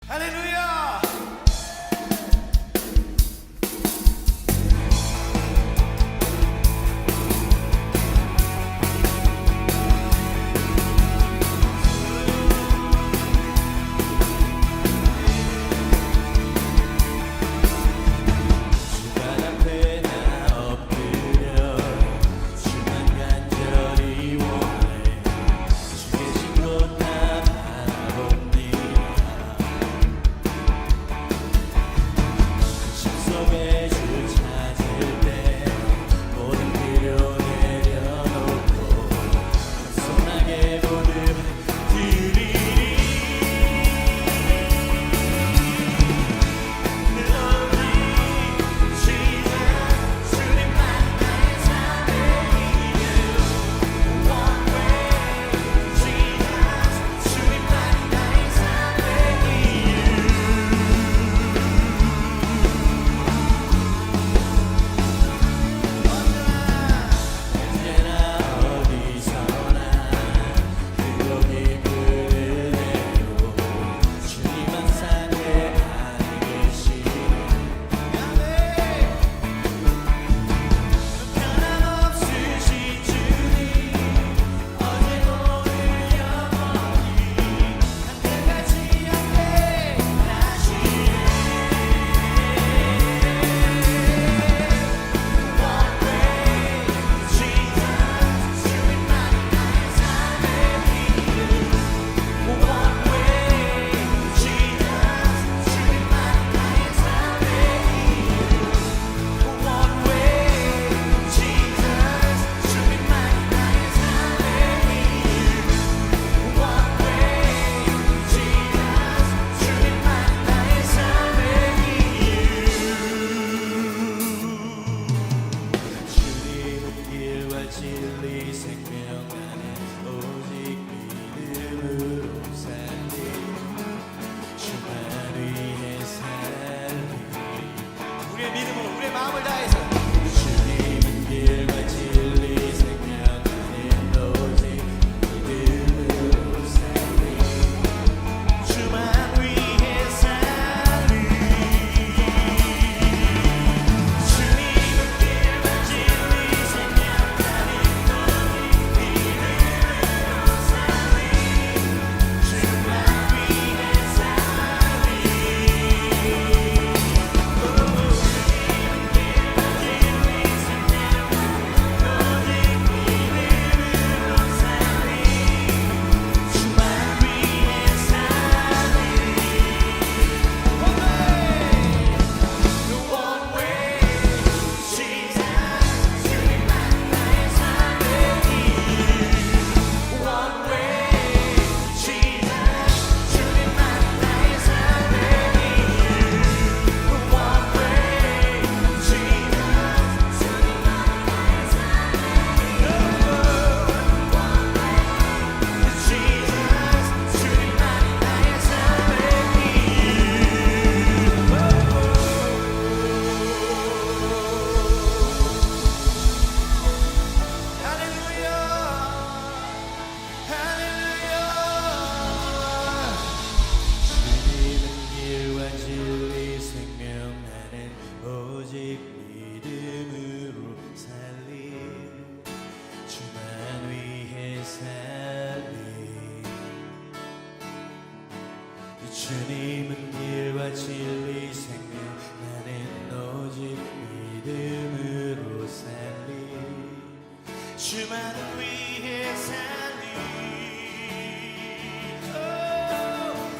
할렐루야. 진리 생명 나는 오직 믿음으로 살리 주만 위해 살리 우리의 믿음으로 우리의 마음을 다해서 주님은 길과 진리 생명 나는 오직 믿음으로 살리 주만 위해 살리 주님은 길과 진리 생명 주님은 길과 진리 생명 나는 오직 믿음으로 살리 주만 위해 살리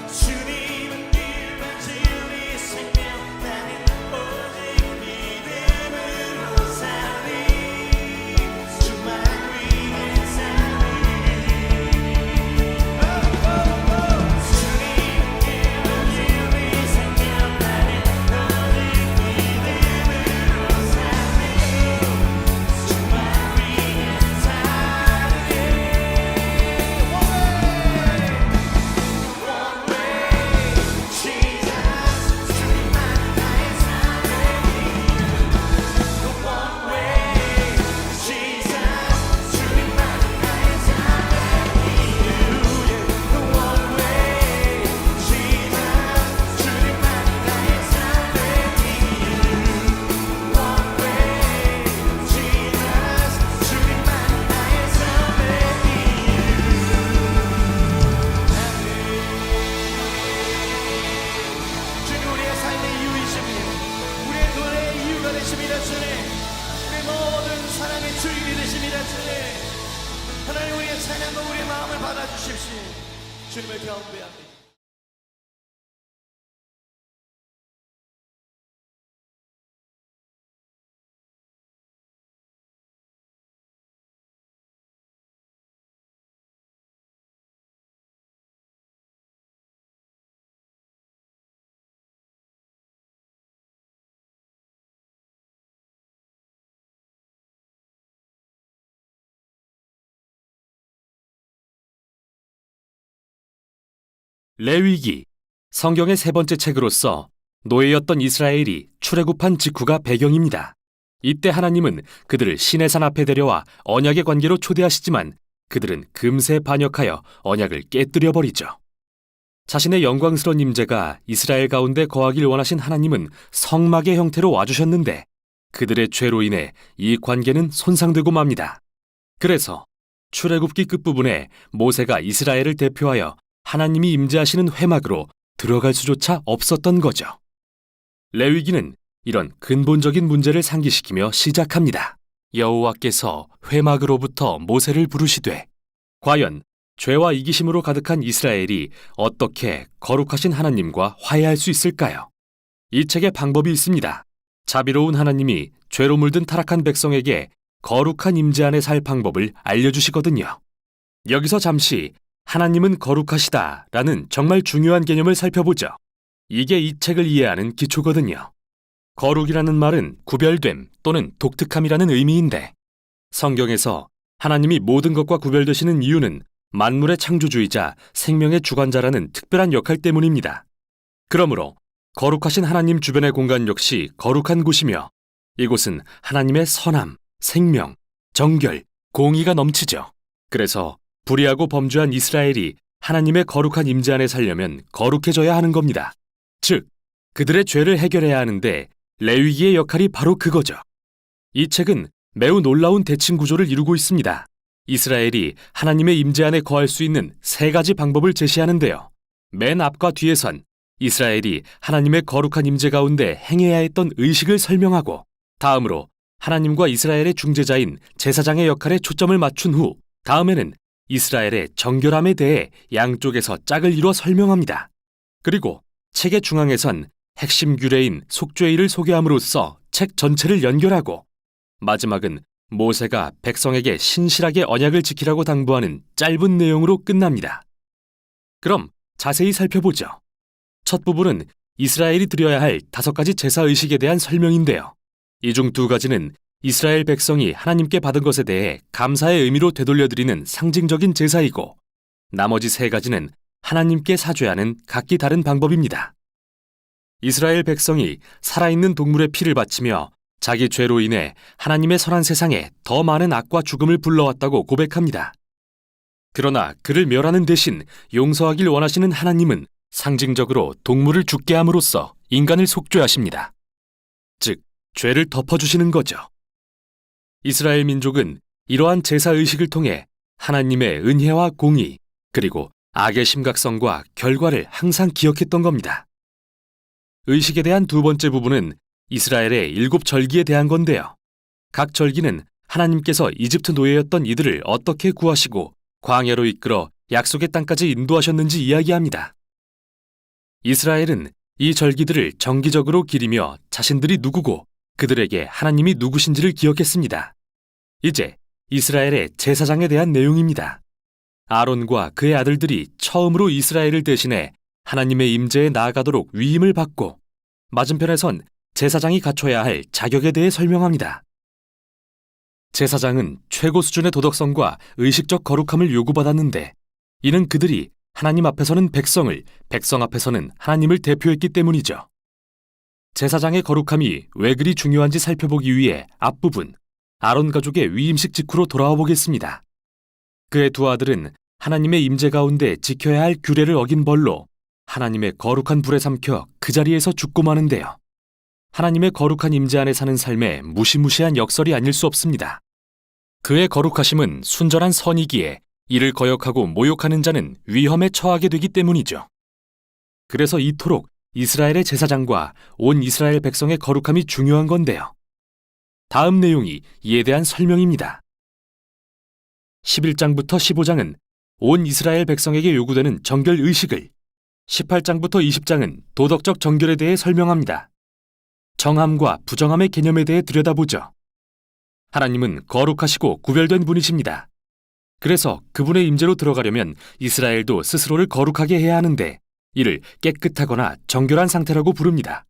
주님은 길과 진리 생명 나는 오직 믿음으로 살리 주만 위해 살리 주님은 길과 진리 생명 주신 주님을 경배합니다. 레위기, 성경의 세 번째 책으로서 노예였던 이스라엘이 출애굽한 직후가 배경입니다. 이때 하나님은 그들을 시내산 앞에 데려와 언약의 관계로 초대하시지만 그들은 금세 반역하여 언약을 깨뜨려 버리죠. 자신의 영광스러운 임재가 이스라엘 가운데 거하길 원하신 하나님은 성막의 형태로 와주셨는데 그들의 죄로 인해 이 관계는 손상되고 맙니다. 그래서 출애굽기 끝부분에 모세가 이스라엘을 대표하여 하나님이 임재하시는 회막으로 들어갈 수조차 없었던 거죠. 레위기는 이런 근본적인 문제를 상기시키며 시작합니다. 여호와께서 회막으로부터 모세를 부르시되 과연 죄와 이기심으로 가득한 이스라엘이 어떻게 거룩하신 하나님과 화해할 수 있을까요? 이 책에 방법이 있습니다. 자비로운 하나님이 죄로 물든 타락한 백성에게 거룩한 임재 안에 살 방법을 알려주시거든요. 여기서 잠시 하나님은 거룩하시다라는 정말 중요한 개념을 살펴보죠. 이게 이 책을 이해하는 기초거든요. 거룩이라는 말은 구별됨 또는 독특함이라는 의미인데 성경에서 하나님이 모든 것과 구별되시는 이유는 만물의 창조주이자 생명의 주관자라는 특별한 역할 때문입니다. 그러므로 거룩하신 하나님 주변의 공간 역시 거룩한 곳이며 이곳은 하나님의 선함, 생명, 정결, 공의가 넘치죠. 그래서 불의하고 범죄한 이스라엘이 하나님의 거룩한 임재 안에 살려면 거룩해져야 하는 겁니다. 즉, 그들의 죄를 해결해야 하는데 레위기의 역할이 바로 그거죠. 이 책은 매우 놀라운 대칭 구조를 이루고 있습니다. 이스라엘이 하나님의 임재 안에 거할 수 있는 세 가지 방법을 제시하는데요. 맨 앞과 뒤에선 이스라엘이 하나님의 거룩한 임재 가운데 행해야 했던 의식을 설명하고 다음으로 하나님과 이스라엘의 중재자인 제사장의 역할에 초점을 맞춘 후 다음에는 이스라엘의 정결함에 대해 양쪽에서 짝을 이루어 설명합니다. 그리고 책의 중앙에선 핵심 규례인 속죄일을 소개함으로써 책 전체를 연결하고 마지막은 모세가 백성에게 신실하게 언약을 지키라고 당부하는 짧은 내용으로 끝납니다. 그럼 자세히 살펴보죠. 첫 부분은 이스라엘이 드려야 할 5가지 제사 의식에 대한 설명인데요. 이 중 2가지는 이스라엘 백성이 하나님께 받은 것에 대해 감사의 의미로 되돌려드리는 상징적인 제사이고 나머지 3가지는 하나님께 사죄하는 각기 다른 방법입니다. 이스라엘 백성이 살아있는 동물의 피를 바치며 자기 죄로 인해 하나님의 선한 세상에 더 많은 악과 죽음을 불러왔다고 고백합니다. 그러나 그를 멸하는 대신 용서하길 원하시는 하나님은 상징적으로 동물을 죽게 함으로써 인간을 속죄하십니다. 즉, 죄를 덮어주시는 거죠. 이스라엘 민족은 이러한 제사 의식을 통해 하나님의 은혜와 공의, 그리고 악의 심각성과 결과를 항상 기억했던 겁니다. 의식에 대한 2번째 부분은 이스라엘의 7절기에 대한 건데요. 각 절기는 하나님께서 이집트 노예였던 이들을 어떻게 구하시고 광야로 이끌어 약속의 땅까지 인도하셨는지 이야기합니다. 이스라엘은 이 절기들을 정기적으로 기리며 자신들이 누구고 그들에게 하나님이 누구신지를 기억했습니다. 이제 이스라엘의 제사장에 대한 내용입니다. 아론과 그의 아들들이 처음으로 이스라엘을 대신해 하나님의 임재에 나아가도록 위임을 받고 맞은편에선 제사장이 갖춰야 할 자격에 대해 설명합니다. 제사장은 최고 수준의 도덕성과 의식적 거룩함을 요구받았는데 이는 그들이 하나님 앞에서는 백성을, 백성 앞에서는 하나님을 대표했기 때문이죠. 제사장의 거룩함이 왜 그리 중요한지 살펴보기 위해 앞부분 아론 가족의 위임식 직후로 돌아와 보겠습니다. 그의 2 아들은 하나님의 임재 가운데 지켜야 할 규례를 어긴 벌로 하나님의 거룩한 불에 삼켜 그 자리에서 죽고 마는데요. 하나님의 거룩한 임재 안에 사는 삶에 무시무시한 역설이 아닐 수 없습니다. 그의 거룩하심은 순전한 선이기에 이를 거역하고 모욕하는 자는 위험에 처하게 되기 때문이죠. 그래서 이토록 이스라엘의 제사장과 온 이스라엘 백성의 거룩함이 중요한 건데요. 다음 내용이 이에 대한 설명입니다. 11장부터 15장은 온 이스라엘 백성에게 요구되는 정결 의식을, 18장부터 20장은 도덕적 정결에 대해 설명합니다. 정함과 부정함의 개념에 대해 들여다보죠. 하나님은 거룩하시고 구별된 분이십니다. 그래서 그분의 임재로 들어가려면 이스라엘도 스스로를 거룩하게 해야 하는데 이를 깨끗하거나 정결한 상태라고 부릅니다.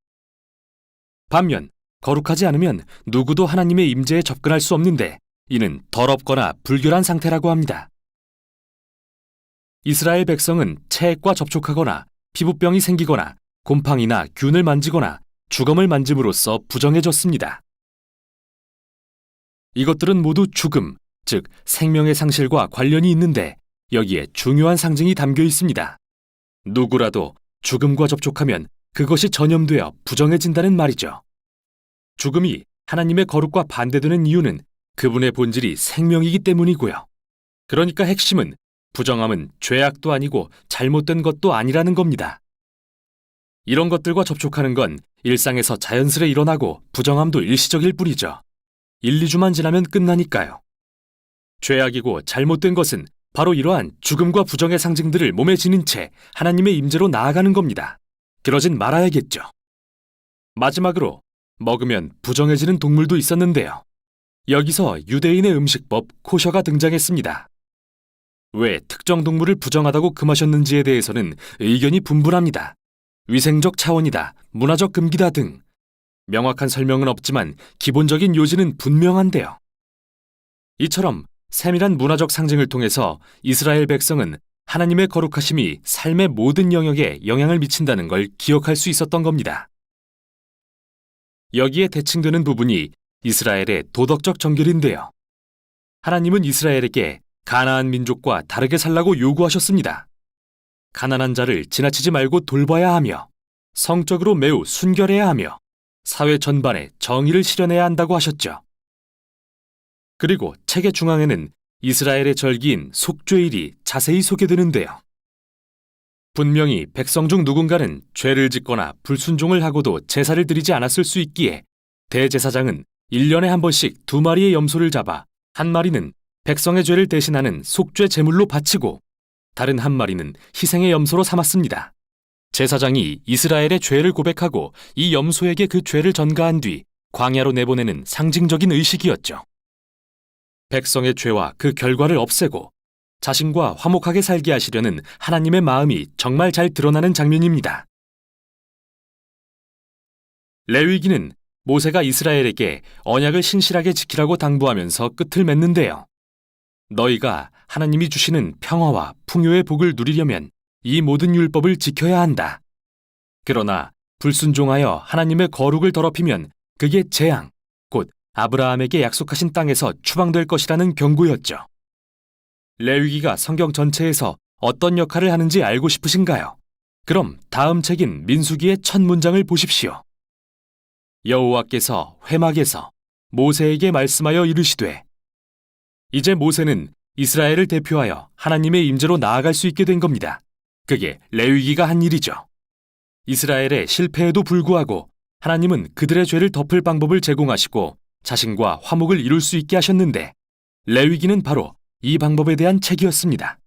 반면 거룩하지 않으면 누구도 하나님의 임재에 접근할 수 없는데 이는 더럽거나 불결한 상태라고 합니다. 이스라엘 백성은 체액과 접촉하거나 피부병이 생기거나 곰팡이나 균을 만지거나 주검을 만짐으로써 부정해졌습니다. 이것들은 모두 죽음, 즉 생명의 상실과 관련이 있는데 여기에 중요한 상징이 담겨 있습니다. 누구라도 죽음과 접촉하면 그것이 전염되어 부정해진다는 말이죠. 죽음이 하나님의 거룩과 반대되는 이유는 그분의 본질이 생명이기 때문이고요. 그러니까 핵심은 부정함은 죄악도 아니고 잘못된 것도 아니라는 겁니다. 이런 것들과 접촉하는 건 일상에서 자연스레 일어나고 부정함도 일시적일 뿐이죠. 1, 2주만 지나면 끝나니까요. 죄악이고 잘못된 것은 바로 이러한 죽음과 부정의 상징들을 몸에 지닌 채 하나님의 임재로 나아가는 겁니다. 그러진 말아야겠죠. 마지막으로 먹으면 부정해지는 동물도 있었는데요. 여기서 유대인의 음식법 코셔가 등장했습니다. 왜 특정 동물을 부정하다고 금하셨는지에 대해서는 의견이 분분합니다. 위생적 차원이다, 문화적 금기다 등 명확한 설명은 없지만 기본적인 요지는 분명한데요. 이처럼 세밀한 문화적 상징을 통해서 이스라엘 백성은 하나님의 거룩하심이 삶의 모든 영역에 영향을 미친다는 걸 기억할 수 있었던 겁니다. 여기에 대칭되는 부분이 이스라엘의 도덕적 정결인데요. 하나님은 이스라엘에게 가나안 민족과 다르게 살라고 요구하셨습니다. 가난한 자를 지나치지 말고 돌봐야 하며 성적으로 매우 순결해야 하며 사회 전반에 정의를 실현해야 한다고 하셨죠. 그리고 책의 중앙에는 이스라엘의 절기인 속죄일이 자세히 소개되는데요. 분명히 백성 중 누군가는 죄를 짓거나 불순종을 하고도 제사를 드리지 않았을 수 있기에 대제사장은 1년에 한 번씩 2마리의 염소를 잡아 한 마리는 백성의 죄를 대신하는 속죄 제물로 바치고 다른 한 마리는 희생의 염소로 삼았습니다. 제사장이 이스라엘의 죄를 고백하고 이 염소에게 그 죄를 전가한 뒤 광야로 내보내는 상징적인 의식이었죠. 백성의 죄와 그 결과를 없애고 자신과 화목하게 살게 하시려는 하나님의 마음이 정말 잘 드러나는 장면입니다. 레위기는 모세가 이스라엘에게 언약을 신실하게 지키라고 당부하면서 끝을 맺는데요. 너희가 하나님이 주시는 평화와 풍요의 복을 누리려면 이 모든 율법을 지켜야 한다. 그러나 불순종하여 하나님의 거룩을 더럽히면 그게 재앙, 곧 아브라함에게 약속하신 땅에서 추방될 것이라는 경고였죠. 레위기가 성경 전체에서 어떤 역할을 하는지 알고 싶으신가요? 그럼 다음 책인 민수기의 첫 문장을 보십시오. 여호와께서 회막에서 모세에게 말씀하여 이르시되. 이제 모세는 이스라엘을 대표하여 하나님의 임재로 나아갈 수 있게 된 겁니다. 그게 레위기가 한 일이죠. 이스라엘의 실패에도 불구하고 하나님은 그들의 죄를 덮을 방법을 제공하시고 자신과 화목을 이룰 수 있게 하셨는데 레위기는 바로 이 방법에 대한 책이었습니다.